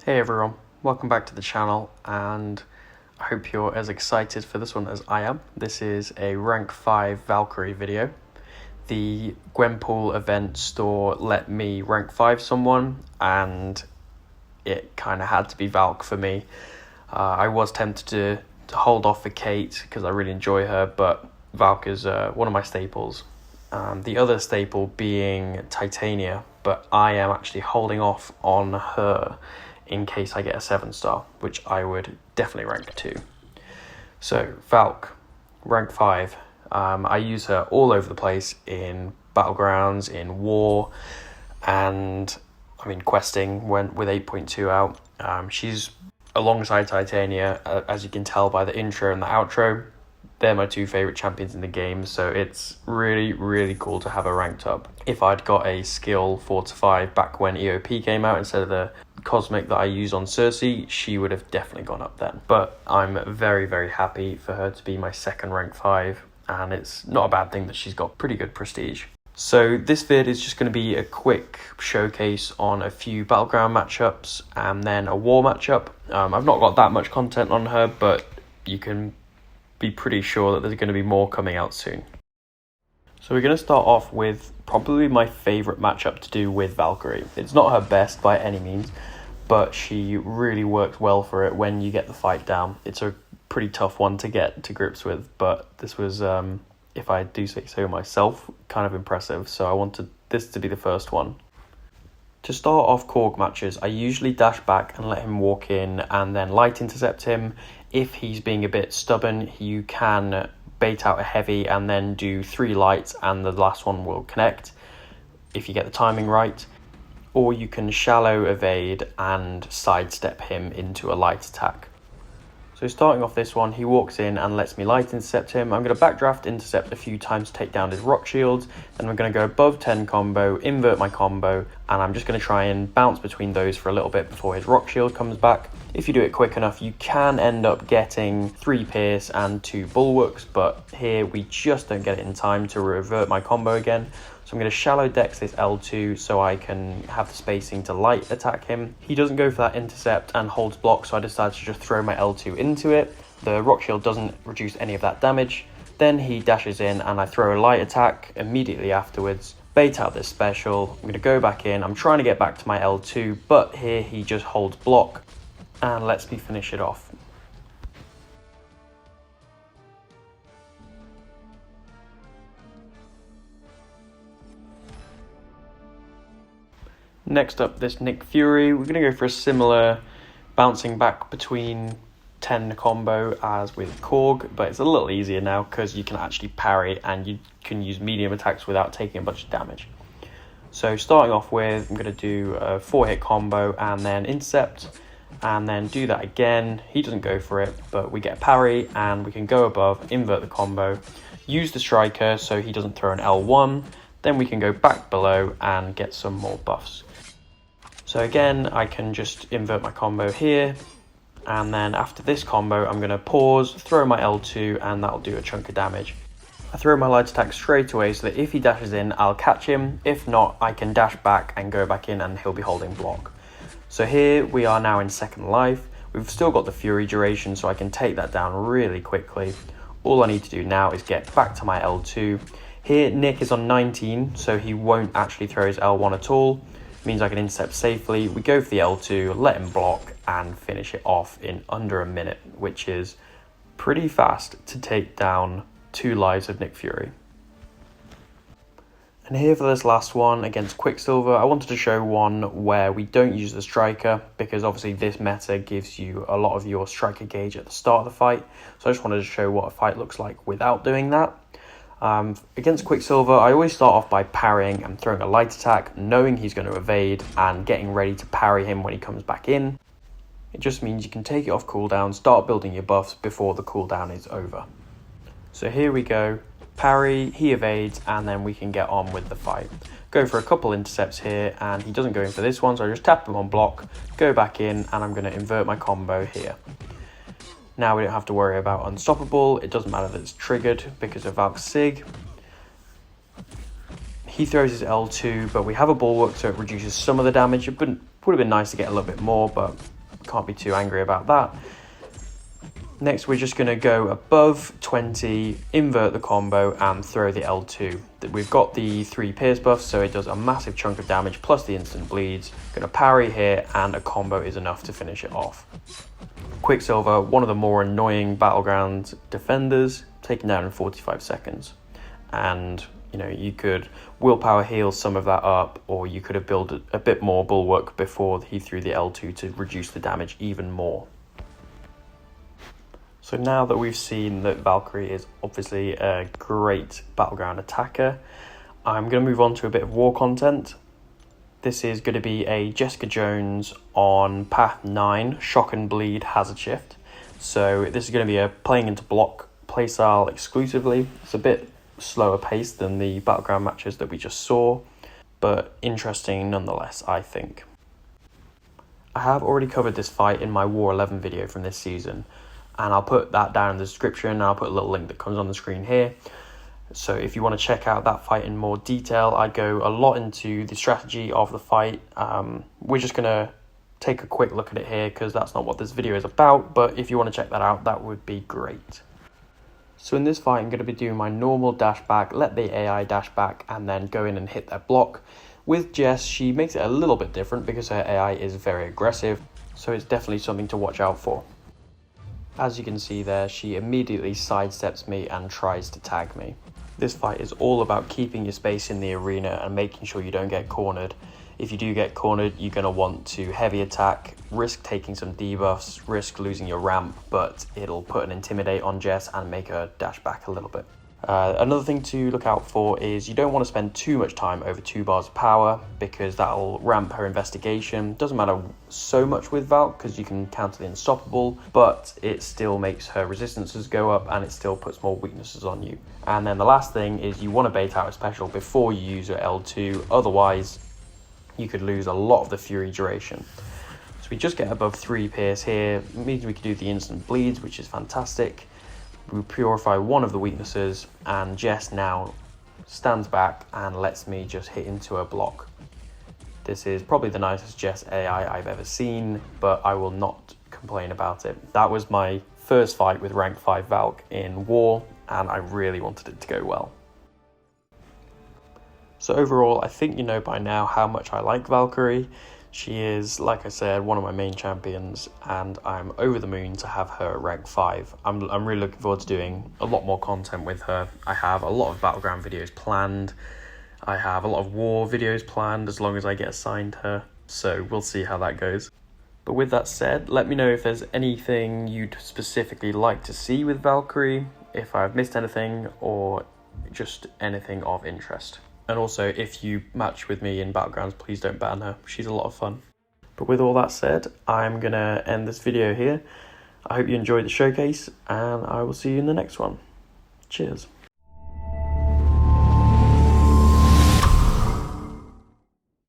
Hey everyone, welcome back to the channel, and I hope you're as excited for this one as I am. This is a rank 5 Valkyrie video. The Gwenpool event store let me rank 5 someone, and it kind of had to be Valk for me. I was tempted to hold off for Kate because I really enjoy her, but Valk is one of my staples. The other staple being Titania, but I am actually holding off on her in case I get a 7-star, which I would definitely rank 2. So Valk, rank 5. I use her all over the place in BattleGrounds, in War, and I mean questing went with 8.2 out. She's alongside Titania, as you can tell by the intro and the outro. They're my two favourite champions in the game, so it's really cool to have her ranked up. If I'd got a skill 4 to 5 back when EOP came out instead of the cosmic that I used on Cersei, she would have definitely gone up then. But I'm very happy for her to be my second rank 5, and it's not a bad thing that she's got pretty good prestige. So this vid is just going to be a quick showcase on a few battleground matchups and then a war matchup. I've not got that much content on her, but you can be pretty sure that there's going to be more coming out soon. So we're going to start off with probably my favourite matchup to do with Valkyrie. It's not her best by any means, but she really works well for it when you get the fight down. It's a pretty tough one to get to grips with, but this was, if I do say so myself, kind of impressive, so I wanted this to be the first one. To start off Korg matches, I usually dash back and let him walk in and then light intercept him. If he's being a bit stubborn, you can bait out a heavy and then do 3 lights and the last one will connect if you get the timing right. Or you can shallow evade and sidestep him into a light attack. So starting off this one, he walks in and lets me light intercept him. I'm going to backdraft intercept a few times to take down his rock shields. Then I'm going to go above 10 combo, invert my combo, and I'm just going to try and bounce between those for a little bit before his rock shield comes back. If you do it quick enough, you can end up getting 3 pierce and 2 bulwarks, but here we just don't get it in time to revert my combo again. So I'm going to shallow dex this L2 so I can have the spacing to light attack him. He doesn't go for that intercept and holds block, so I decided to just throw my L2 into it. The rock shield doesn't reduce any of that damage. Then he dashes in and I throw a light attack immediately afterwards. Bait out this special. I'm going to go back in. I'm trying to get back to my L2, but here he just holds block and lets me finish it off. Next up, this Nick Fury. We're going to go for a similar bouncing back between 10 combo as with Korg, but it's a little easier now because you can actually parry and you can use medium attacks without taking a bunch of damage. So starting off with, I'm going to do a 4-hit combo and then intercept, and then do that again. He doesn't go for it, but we get a parry and we can go above, invert the combo, use the striker so he doesn't throw an L1, then we can go back below and get some more buffs. So again, I can just invert my combo here, and then after this combo, I'm going to pause, throw my L2, and that'll do a chunk of damage. I throw my light attack straight away so that if he dashes in, I'll catch him. If not, I can dash back and go back in and he'll be holding block. So here we are now in second life. We've still got the Fury duration, so I can take that down really quickly. All I need to do now is get back to my L2. Here, Nick is on 19, so he won't actually throw his L1 at all. Means I can intercept safely. We go for the L2, let him block, and finish it off in under a minute, which is pretty fast to take down 2 lives of Nick Fury. And here for this last one against Quicksilver, I wanted to show one where we don't use the striker, because obviously this meta gives you a lot of your striker gauge at the start of the fight. So I just wanted to show what a fight looks like without doing that. Against Quicksilver, I always start off by parrying and throwing a light attack, knowing he's going to evade and getting ready to parry him when he comes back in. It just means you can take it off cooldown, start building your buffs before the cooldown is over. So here we go, parry, he evades, and then we can get on with the fight. Go for a couple intercepts here, and he doesn't go in for this one, so I just tap him on block, go back in, and I'm going to invert my combo here. Now we don't have to worry about unstoppable. It doesn't matter that it's triggered because of Valk's Sig. He throws his L2, but we have a bulwark, so it reduces some of the damage. It would have been nice to get a little bit more, but can't be too angry about that. Next, we're just going to go above 20, invert the combo, and throw the L2. We've got the 3 pierce buffs, so it does a massive chunk of damage, plus the instant bleeds. Going to parry here, and a combo is enough to finish it off. Quicksilver, one of the more annoying BattleGrounds defenders, taken down in 45 seconds. And, you know, you could willpower heal some of that up, or you could have built a bit more bulwark before he threw the L2 to reduce the damage even more. So now that we've seen that Valkyrie is obviously a great battleground attacker, I'm going to move on to a bit of war content. This is going to be a Jessica Jones on path 9, Shock and Bleed Hazard Shift. So this is going to be a playing into block playstyle exclusively. It's a bit slower paced than the battleground matches that we just saw, but interesting nonetheless, I think. I have already covered this fight in my War 11 video from this season, and I'll put that down in the description, and I'll put a little link that comes on the screen here. So if you want to check out that fight in more detail, I go a lot into the strategy of the fight. We're just going to take a quick look at it here because that's not what this video is about, but if you want to check that out, that would be great. So in this fight, I'm going to be doing my normal dash back, let the AI dash back, and then go in and hit their block. With Jess, she makes it a little bit different because her AI is very aggressive, so it's definitely something to watch out for. As you can see there, she immediately sidesteps me and tries to tag me. This fight is all about keeping your space in the arena and making sure you don't get cornered. If you do get cornered, you're going to want to heavy attack, risk taking some debuffs, risk losing your ramp, but it'll put an intimidate on Jess and make her dash back a little bit. Another thing to look out for is you don't want to spend too much time over 2 bars of power because that'll ramp her investigation. Doesn't matter so much with Valk because you can counter the unstoppable, but it still makes her resistances go up and it still puts more weaknesses on you. And then the last thing is you want to bait out a special before you use your L2, otherwise you could lose a lot of the Fury duration. So we just get above 3 pierce here, it means we can do the instant bleeds, which is fantastic. We purify one of the weaknesses, and Jess now stands back and lets me just hit into a block. This is probably the nicest Jess AI I've ever seen, but I will not complain about it. That was my first fight with rank 5 Valk in War, and I really wanted it to go well. So overall, I think you know by now how much I like Valkyrie. She is, like I said, one of my main champions, and I'm over the moon to have her at rank 5. I'm really looking forward to doing a lot more content with her. I have a lot of Battleground videos planned. I have a lot of War videos planned as long as I get assigned her, so we'll see how that goes. But with that said, let me know if there's anything you'd specifically like to see with Valkyrie, if I've missed anything, or just anything of interest. And also, if you match with me in Battlegrounds, please don't ban her. She's a lot of fun. But with all that said, I'm going to end this video here. I hope you enjoyed the showcase, and I will see you in the next one. Cheers.